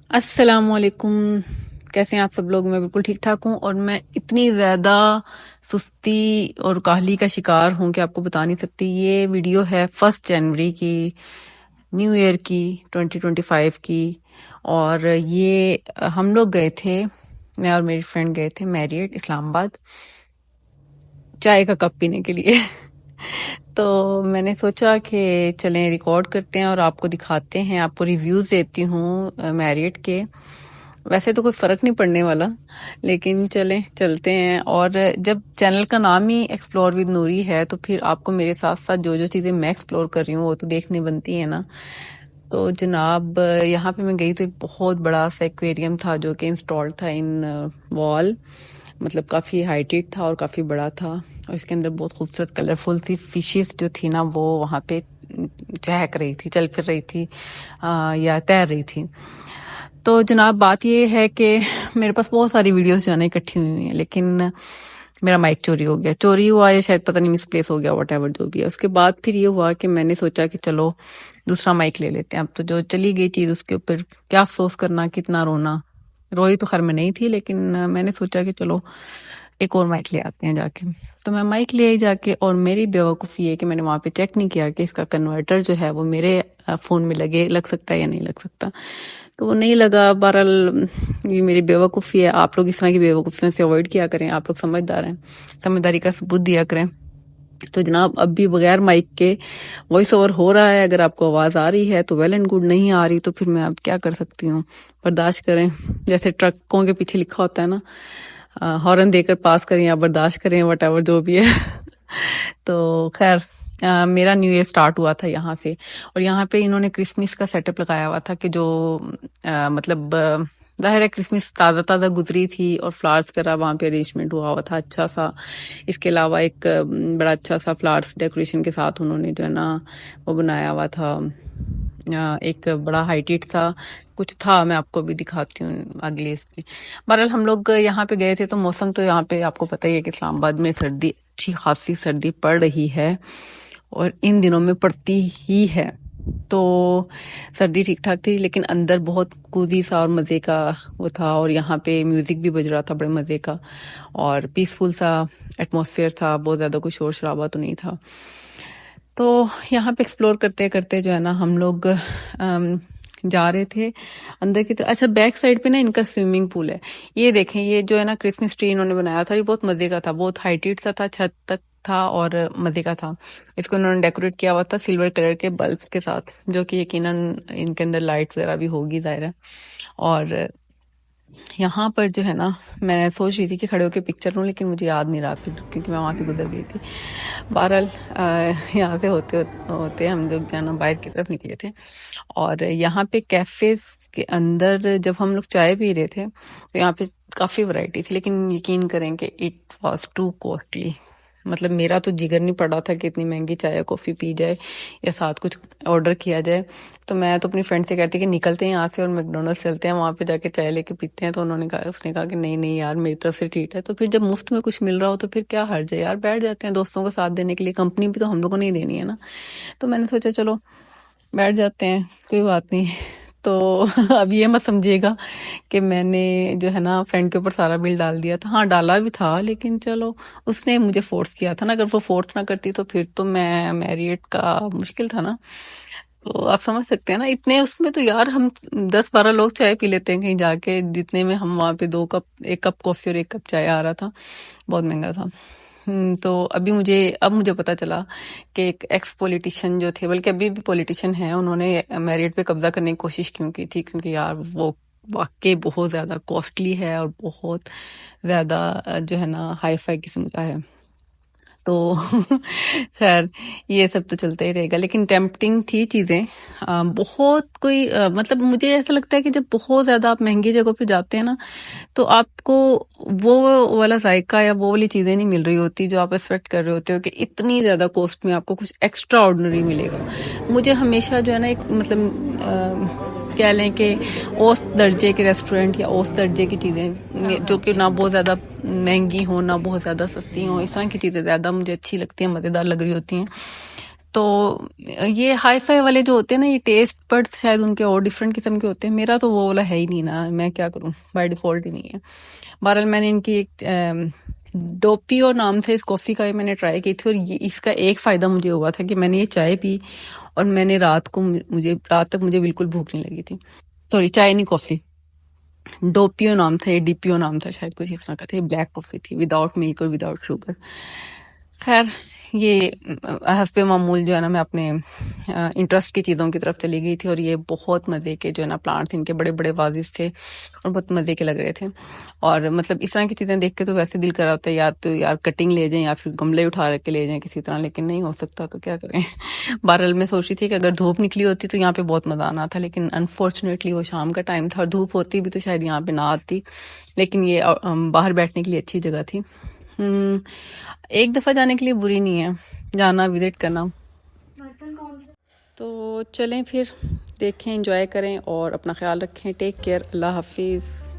अस्सलामुअलैकुम। कैसे हैं आप सब लोग? मैं बिल्कुल ठीक ठाक हूँ और मैं इतनी ज़्यादा सुस्ती और काहली का शिकार हूँ कि आपको बता नहीं सकती। ये वीडियो है 1 जनवरी की, न्यू ईयर की, 2025 की। और ये हम लोग गए थे, मैं और मेरी फ्रेंड गए थे मैरियट इस्लामाबाद चाय का कप पीने के लिए। तो मैंने सोचा कि चलें रिकॉर्ड करते हैं और आपको दिखाते हैं, आपको रिव्यूज़ देती हूँ मैरियट के। वैसे तो कोई फर्क नहीं पड़ने वाला, लेकिन चलें चलते हैं। और जब चैनल का नाम ही एक्सप्लोर विद नूरी है तो फिर आपको मेरे साथ साथ जो जो चीज़ें मैं एक्सप्लोर कर रही हूँ वो तो देखनी बनती है ना। तो जनाब यहाँ पे मैं गई तो एक बहुत बड़ा सा एक्वेरियम था जो कि इंस्टॉल्ड था इन वॉल, मतलब काफ़ी हाइटेड था और काफ़ी बड़ा था। और इसके अंदर बहुत खूबसूरत कलरफुल सी फिशेस जो थी ना वो वहाँ पे चहक रही थी, चल फिर रही थी या तैर रही थी। तो जनाब बात ये है कि मेरे पास बहुत सारी वीडियोस जो है ना इकट्ठी हुई हैं, लेकिन मेरा माइक चोरी हो गया, चोरी हुआ या शायद पता नहीं मिसप्लेस हो गया, वट एवर जो भी है। उसके बाद फिर ये हुआ कि मैंने सोचा कि चलो दूसरा माइक ले लेते हैं। अब तो जो चली गई चीज़ उसके ऊपर क्या अफसोस करना, कितना रोना। रोई तो खैर मैं नहीं थी, लेकिन मैंने सोचा कि चलो एक और माइक ले आते हैं जाके। तो मैं माइक ले आई जाके, और मेरी बेवकूफ़ी है कि मैंने वहाँ पे चेक नहीं किया कि इसका कन्वर्टर जो है वो मेरे फ़ोन में लग सकता है या नहीं लग सकता। तो वो नहीं लगा। बहरहाल ये मेरी बेवकूफ़ी है। आप लोग इस तरह की बेवकूफ़ियों से अवॉइड किया करें, आप लोग समझदार हैं, समझदारी का सबूत दिया करें। तो जनाब अब भी बगैर माइक के वॉइस ओवर हो रहा है। अगर आपको आवाज़ आ रही है तो वेल एंड गुड, नहीं आ रही तो फिर मैं अब क्या कर सकती हूँ, बर्दाश्त करें। जैसे ट्रकों के पीछे लिखा होता है ना, हॉर्न देकर पास करें या बर्दाश्त करें, वट एवर जो भी है। तो खैर मेरा न्यू ईयर स्टार्ट हुआ था यहाँ से, और यहाँ पे इन्होंने क्रिसमस का सेटअप लगाया हुआ था कि जो मतलब जाहिर है क्रिसमस ताज़ा ताज़ा गुजरी थी और फ्लावर्स वगैरह वहाँ पे अरेंजमेंट हुआ हुआ था अच्छा सा। इसके अलावा एक बड़ा अच्छा सा फ्लावर्स डेकोरेशन के साथ उन्होंने जो है ना वो बनाया हुआ था। एक बड़ा हाइटेड सा कुछ था, मैं आपको भी दिखाती हूँ अगले इसमें। बहरहाल हम लोग यहाँ पे गए थे तो मौसम तो यहाँ पे आपको पता ही है कि इस्लामाबाद में सर्दी, अच्छी खासी सर्दी पड़ रही है और इन दिनों में पड़ती ही है। तो सर्दी ठीक ठाक थी, लेकिन अंदर बहुत कूजी सा और मज़े का वो था। और यहाँ पे म्यूज़िक भी बज रहा था बड़े मज़े का, और पीसफुल सा एटमॉस्फेयर था, बहुत ज़्यादा कोई शोर शराबा तो नहीं था। तो यहाँ पे एक्सप्लोर करते करते जो है ना हम लोग जा रहे थे अंदर की तरफ। अच्छा, बैक साइड पे ना इनका स्विमिंग पूल है। ये देखें, ये जो है ना क्रिसमस ट्री इन्होंने बनाया था, ये बहुत मजे का था, बहुत हाइटेड सा था, छत तक था और मजे का था। इसको इन्होंने डेकोरेट किया हुआ था सिल्वर कलर के बल्ब्स के साथ, जो कि यकीनन इनके अंदर लाइट वगैरह भी होगी जाहिर है। और यहाँ पर जो है ना मैं सोच रही थी कि खड़े होकर पिक्चर लूँ, लेकिन मुझे याद नहीं रहा फिर, क्योंकि मैं वहाँ से गुजर गई थी। बहरहाल यहाँ से होते होते हम लोग जो है ना बाहर की तरफ निकले थे। और यहाँ पे कैफेज के अंदर जब हम लोग चाय पी रहे थे तो यहाँ पे काफ़ी वैरायटी थी, लेकिन यकीन करें कि इट वाज टू कॉस्टली। मतलब मेरा तो जिगर नहीं पड़ रहा था कि इतनी महंगी चाय या कॉफ़ी पी जाए या साथ कुछ ऑर्डर किया जाए। तो मैं तो अपनी फ्रेंड से कहती कि निकलते हैं यहाँ से और मैकडोनल्ड्स चलते हैं, वहाँ पे जाके चाय लेके पीते हैं। तो उसने कहा कि नहीं नहीं यार, मेरी तरफ से ट्रीट है। तो फिर जब मुफ्त में कुछ मिल रहा हो तो फिर क्या हर्ज है यार, बैठ जाते हैं दोस्तों को साथ देने के लिए, कंपनी भी तो हम लोगों को नहीं देनी है ना। तो मैंने सोचा चलो बैठ जाते हैं, कोई बात नहीं। तो अब ये मत समझिएगा कि मैंने जो है ना फ्रेंड के ऊपर सारा बिल डाल दिया था। हाँ डाला भी था, लेकिन चलो उसने मुझे फोर्स किया था ना, अगर वो फोर्स ना करती तो फिर तो मैं मैरियट का मुश्किल था ना। तो आप समझ सकते हैं ना, इतने उसमें तो यार हम 10-12 लोग चाय पी लेते हैं कहीं जाके, जितने में हम वहाँ पे 2 कप, 1 कप कॉफी और 1 कप चाय आ रहा था। बहुत महंगा था। तो अब मुझे पता चला कि एक एक्स पॉलिटिशियन जो थे, बल्कि अभी भी पॉलिटिशियन हैं, उन्होंने मैरियट पे कब्जा करने की कोशिश क्यों की थी, क्योंकि यार वो वाकई बहुत ज़्यादा कॉस्टली है और बहुत ज़्यादा जो है ना हाई फाई किस्म का है। तो खैर ये सब तो चलता ही रहेगा, लेकिन टेम्पटिंग थी चीज़ें। बहुत कोई मतलब मुझे ऐसा लगता है कि जब बहुत ज़्यादा आप महंगी जगह पे जाते हैं ना तो आपको वो वाला जायका या वो वाली चीज़ें नहीं मिल रही होती जो आप एक्सपेक्ट कर रहे होते हो कि इतनी ज़्यादा कॉस्ट में आपको कुछ एक्स्ट्रा ऑर्डिनरी मिलेगा। मुझे हमेशा जो है ना एक मतलब कह लें कि औसत दर्जे के रेस्टोरेंट या औसत दर्जे की चीज़ें जो कि ना बहुत ज़्यादा महंगी हो ना बहुत ज़्यादा सस्ती हो, इस तरह की चीज़ें ज़्यादा मुझे अच्छी लगती हैं, मज़ेदार लग रही होती हैं। तो ये हाई फाई वाले जो होते हैं ना, ये टेस्ट बड्स शायद उनके और डिफरेंट किस्म के होते हैं। मेरा तो वो वाला है ही नहीं ना, मैं क्या करूं, बाय डिफॉल्ट ही नहीं है। बहरहाल मैंने इनकी एक डोपियो नाम से इस कॉफ़ी का मैंने ट्राई की थी, और ये इसका एक फ़ायदा मुझे हुआ था कि मैंने ये चाय पी और मैंने रात तक मुझे बिल्कुल भूख नहीं लगी थी। सॉरी, चाय नहीं, कॉफ़ी। डोपियो नाम था, ये डीपीओ नाम था शायद, कुछ इस तरह का था। ये ब्लैक कॉफ़ी थी, विदाउट मिल्क और विदाउट शुगर। खैर, ये हस्बे मामूल जो है ना, मैं अपने इंटरेस्ट की चीज़ों की तरफ चली गई थी, और ये बहुत मज़े के जो है ना प्लांट्स, इनके बड़े बड़े वाजिस थे और बहुत मज़े के लग रहे थे। और मतलब इस तरह की चीज़ें देख के तो वैसे दिल कर रहा होता है यार, तो यार कटिंग ले जाएं या फिर गमले उठा के ले जाएं किसी तरह, लेकिन नहीं हो सकता तो क्या करें। बहरहाल मैं सोच रही थी कि अगर धूप निकली होती तो यहाँ पे बहुत मज़ा आना था, लेकिन अनफॉर्चुनेटली वो शाम का टाइम था, और धूप होती भी तो शायद यहाँ पे ना आती। लेकिन ये बाहर बैठने के लिए अच्छी जगह थी। एक दफ़ा जाने के लिए बुरी नहीं है, जाना, विजिट करना। तो चलें फिर, देखें, एंजॉय करें और अपना ख्याल रखें। टेक केयर, अल्लाह हाफिज़।